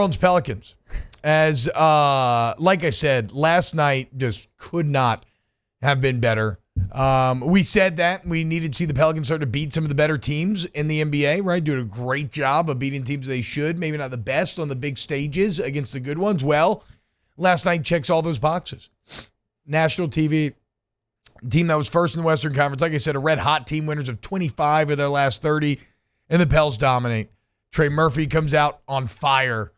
Orleans Pelicans. As, like I said, last night just could not have been better. We said that we needed to see the Pelicans start to beat some of the better teams in the NBA, right? Doing a great job of beating teams they should. Maybe not the best on the big stages against the good ones. Well, last night checks all those boxes. National TV, team that was first in the Western Conference. Like I said, a red-hot team, winners of 25 of their last 30, and the Pels dominate. Trey Murphy comes out on fire.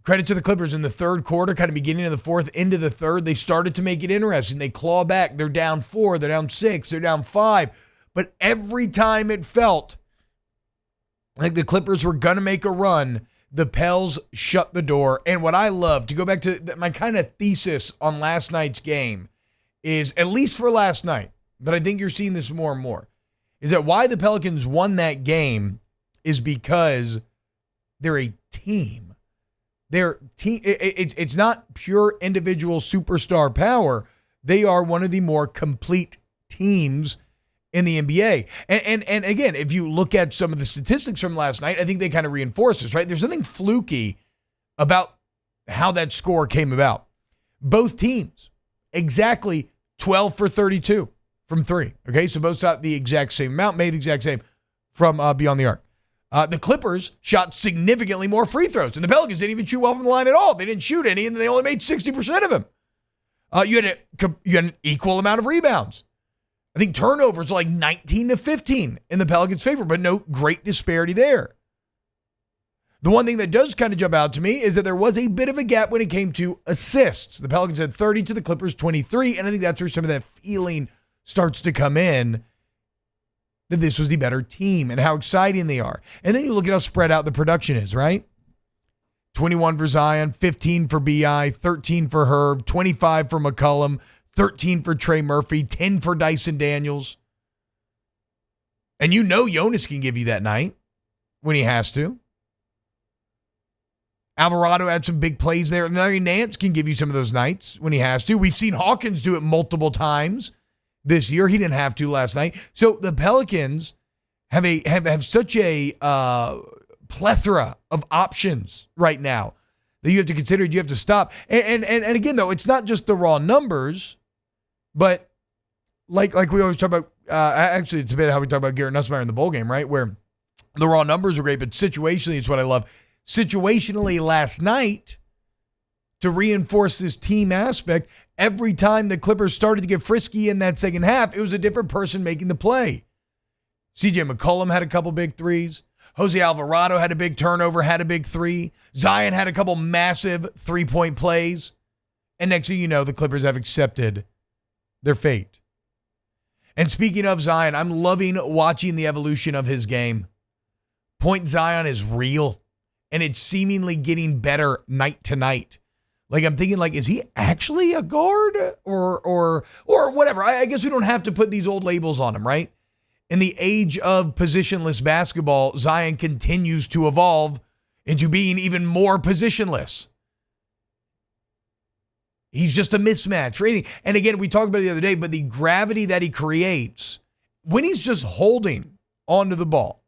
Credit to the Clippers in the third quarter, kind of beginning of the fourth, into the third. They started to make it interesting. They claw back. They're down 4. They're down 6. They're down 5. But every time it felt like the Clippers were going to make a run, the Pels shut the door. And what I love, to go back to my kind of thesis on last night's game, is, at least for last night, but I think you're seeing this more and more, is that why the Pelicans won that game is because they're a team. It's not pure individual superstar power. They are one of the more complete teams in the NBA. And again, if you look at some of the statistics from last night, I think they kind of reinforce this, right? There's nothing fluky about how that score came about. Both teams, exactly 12 for 32 from 3. Okay, so both shot the exact same amount, made the exact same from beyond the arc. The Clippers shot significantly more free throws, and the Pelicans didn't even shoot well from the line at all. They didn't shoot any, and they only made 60% of them. You had an equal amount of rebounds. I think turnovers were like 19 to 15 in the Pelicans' favor, but no great disparity there. The one thing that does kind of jump out to me is that there was a bit of a gap when it came to assists. The Pelicans had 30 to the Clippers 23, and I think that's where some of that feeling starts to come in, that this was the better team and how exciting they are. And then you look at how spread out the production is, right? 21 for Zion, 15 for B.I., 13 for Herb, 25 for McCollum, 13 for Trey Murphy, 10 for Dyson Daniels. And you know Jonas can give you that night when he has to. Alvarado had some big plays there. Larry Nance can give you some of those nights when he has to. We've seen Hawkins do it multiple times this year. He didn't have to last night. So the Pelicans have such a plethora of options right now that you have to consider. You have to stop. And again, though, it's not just the raw numbers, but like we always talk about. Actually, it's a bit how we talk about Garrett Nussmeier in the bowl game, right? Where the raw numbers are great, but situationally, it's what I love. Situationally, last night, to reinforce this team aspect, every time the Clippers started to get frisky in that second half, it was a different person making the play. CJ McCollum had a couple big threes. Jose Alvarado had a big turnover, had a big three. Zion had a couple massive three-point plays. And next thing you know, the Clippers have accepted their fate. And speaking of Zion, I'm loving watching the evolution of his game. Point Zion is real, and it's seemingly getting better night to night. Like, I'm thinking, like, is he actually a guard or whatever? I guess we don't have to put these old labels on him, right? In the age of positionless basketball, Zion continues to evolve into being even more positionless. He's just a mismatch, right? And again, we talked about it the other day, but the gravity that he creates when he's just holding onto the ball,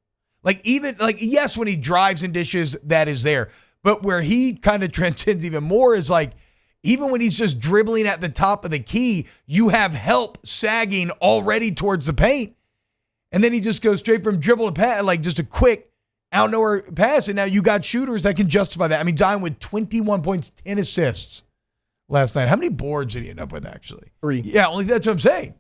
yes, when he drives and dishes, that is there. But where he kind of transcends even more is like, even when he's just dribbling at the top of the key, you have help sagging already towards the paint. And then he just goes straight from dribble to pass, like just a quick out nowhere pass. And now you got shooters that can justify that. I mean, Zion with 21 points, 10 assists last night. How many boards did he end up with, actually? 3. Yeah, only that's what I'm saying.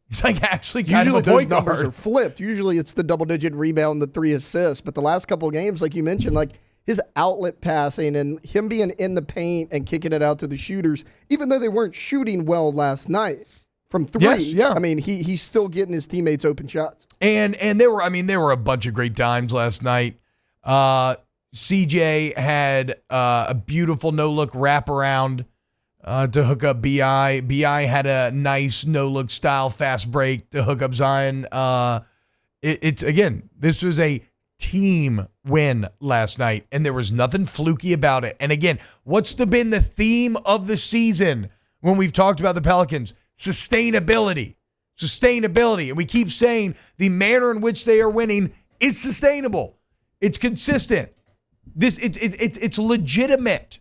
He's like actually kind Usually of a point those numbers guard. are flipped. Usually it's the double-digit rebound, the 3 assists. But the last couple of games, like you mentioned, like his outlet passing and him being in the paint and kicking it out to the shooters, even though they weren't shooting well last night from 3. Yes, yeah. I mean, he's still getting his teammates open shots. And there were a bunch of great times last night. CJ had a beautiful no-look wraparound to hook up B.I. B.I. had a nice no-look style fast break to hook up Zion. This was a team win last night, and there was nothing fluky about it. And again, what's been the theme of the season when we've talked about the Pelicans? Sustainability. And we keep saying the manner in which they are winning is sustainable. It's consistent. It's legitimate.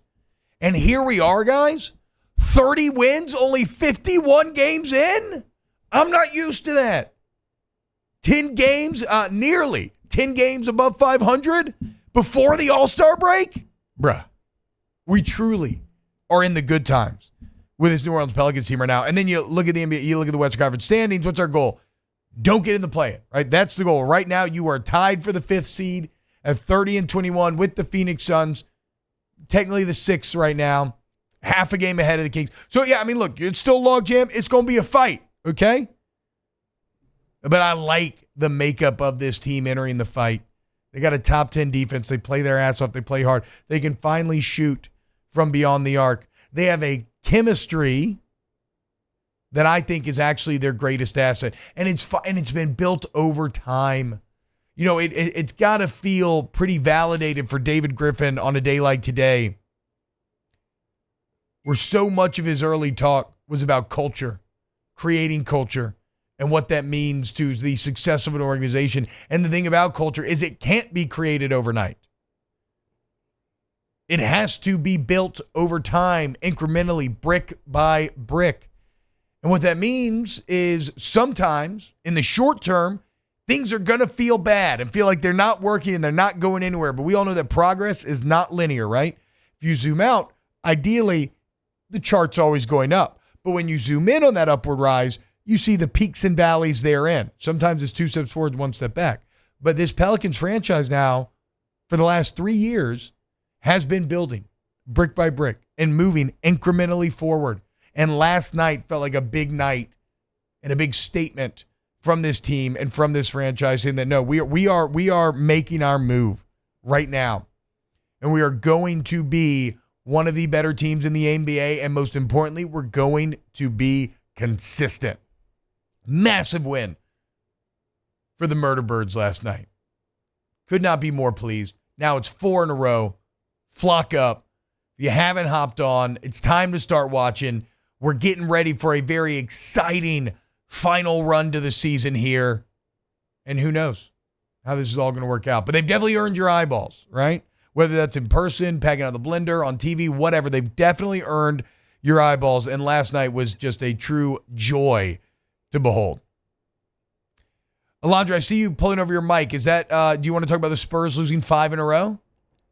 And here we are, guys. 30 wins, only 51 games in? I'm not used to that. 10 games, nearly 10 games above 500 before the All-Star break? Bruh, we truly are in the good times with this New Orleans Pelicans team right now. And then you look at the NBA, you look at the Western Conference standings. What's our goal? Don't get in the play-in, right? That's the goal. Right now, you are tied for the 5th seed at 30-21 with the Phoenix Suns. Technically the 6th right now. Half a game ahead of the Kings. So, yeah, I mean, look, it's still logjam. It's going to be a fight, okay? But I like the makeup of this team entering the fight. They got a top 10 defense. They play their ass off. They play hard. They can finally shoot from beyond the arc. They have a chemistry that I think is actually their greatest asset. And it's been built over time. You know, it's got to feel pretty validated for David Griffin on a day like today, where so much of his early talk was about culture, creating culture, and what that means to the success of an organization. And the thing about culture is it can't be created overnight. It has to be built over time, incrementally, brick by brick. And what that means is sometimes, in the short term, things are going to feel bad and feel like they're not working and they're not going anywhere. But we all know that progress is not linear, right? If you zoom out, ideally, the chart's always going up. But when you zoom in on that upward rise, you see the peaks and valleys therein. Sometimes it's 2 steps forward, 1 step back. But this Pelicans franchise now, for the last 3 years, has been building brick by brick and moving incrementally forward. And last night felt like a big night and a big statement from this team and from this franchise saying that, no, we are making our move right now. And we are going to be one of the better teams in the NBA, and most importantly, we're going to be consistent. Massive win for the Murder Birds last night. Could not be more pleased. Now it's 4 in a row. Flock up. If you haven't hopped on, it's time to start watching. We're getting ready for a very exciting final run to the season here. And who knows how this is all going to work out. But they've definitely earned your eyeballs, right? Whether that's in person, packing out the blender, on TV, whatever. They've definitely earned your eyeballs. And last night was just a true joy to behold. Alondra, I see you pulling over your mic. Is that, do you want to talk about the Spurs losing 5 in a row?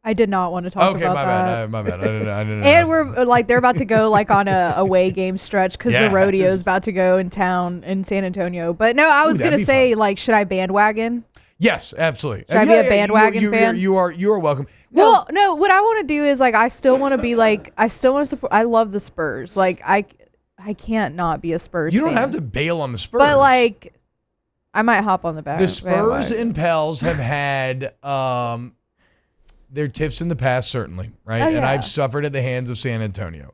I did not want to talk about that. My bad. I didn't know. And we're like, they're about to go like on a away game stretch because the rodeo is about to go in town in San Antonio. But no, I was going to say, like, should I bandwagon? Yes, absolutely. Should I be a bandwagon fan? You are welcome. Well, no, what I want to do is like, I still want to be like, I still want to support. I love the Spurs. Like, I can't not be a Spurs fan. You don't have to bail on the Spurs. But like, I might hop on the back. The Spurs and Pels have had their tiffs in the past, certainly, right? Oh, yeah. And I've suffered at the hands of San Antonio.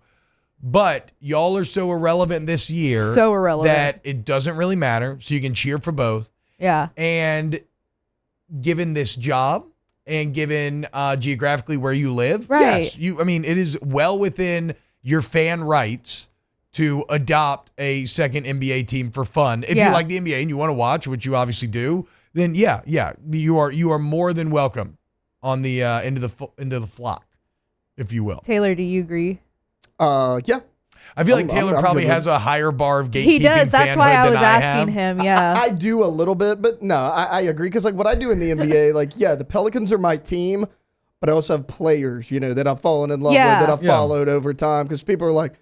But y'all are so irrelevant this year. So irrelevant. That it doesn't really matter. So you can cheer for both. Yeah. And given this job and given geographically where you live, right. yes, it is well within your fan rights to adopt a second NBA team for fun. If you like the NBA and you want to watch, which you obviously do, then you are more than welcome on the into the flock, if you will. Taylor, do you agree? Yeah. I feel like Taylor probably has a higher bar of gatekeeping. He does. That's why I was asking him. Yeah, I do a little bit, but no, I agree because like what I do in the NBA, like the Pelicans are my team, but I also have players, that I've fallen in love with, that I've followed over time. Because people are like,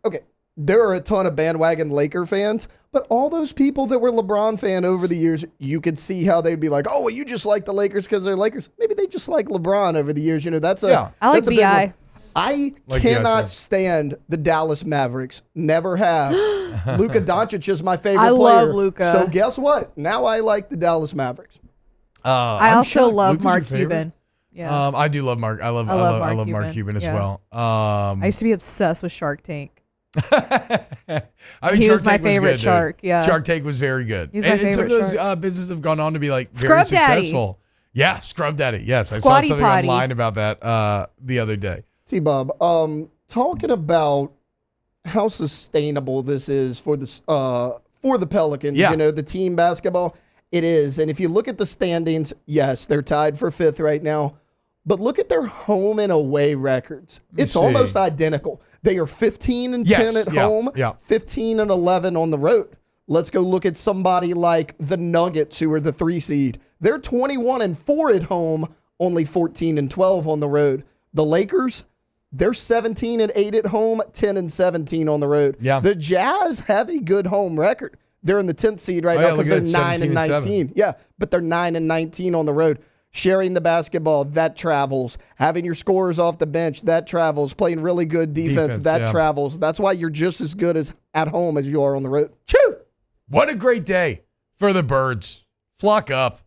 okay, there are a ton of bandwagon Laker fans, but all those people that were LeBron fan over the years, you could see how they'd be like, oh, well, you just like the Lakers because they're Lakers. Maybe they just like LeBron over the years. That's a I like that's a BI. I cannot stand the Dallas Mavericks. Never have. Luka Doncic is my favorite player. I love Luka. So guess what? Now I like the Dallas Mavericks. I also love Mark Cuban. Yeah. I do love Mark. I love Mark Cuban as well. I used to be obsessed with Shark Tank. He was my favorite shark. Yeah. Shark Tank was very good. He's my favorite some of those businesses have gone on to be like very successful. Yeah, Scrub Daddy. Yes, Squatty I saw something Potty. online about that the other day. T-Bob, talking about how sustainable this is for the Pelicans, the team basketball, it is. And if you look at the standings, yes, they're tied for 5th right now. But look at their home and away records. It's almost identical. They are 15-10 at home, 15-11 on the road. Let's go look at somebody like the Nuggets, who are the 3 seed. They're 21-4 at home, only 14-12 on the road. The Lakers, they're 17-8 at home, 10-17 on the road. Yeah. The Jazz have a good home record. They're in the 10th seed right now because they're 9-19. Yeah, but they're 9-19 on the road. Sharing the basketball, that travels. Having your scorers off the bench, that travels. Playing really good defense, that travels. That's why you're just as good as at home as you are on the road. Choo! What a great day for the Birds. Flock up.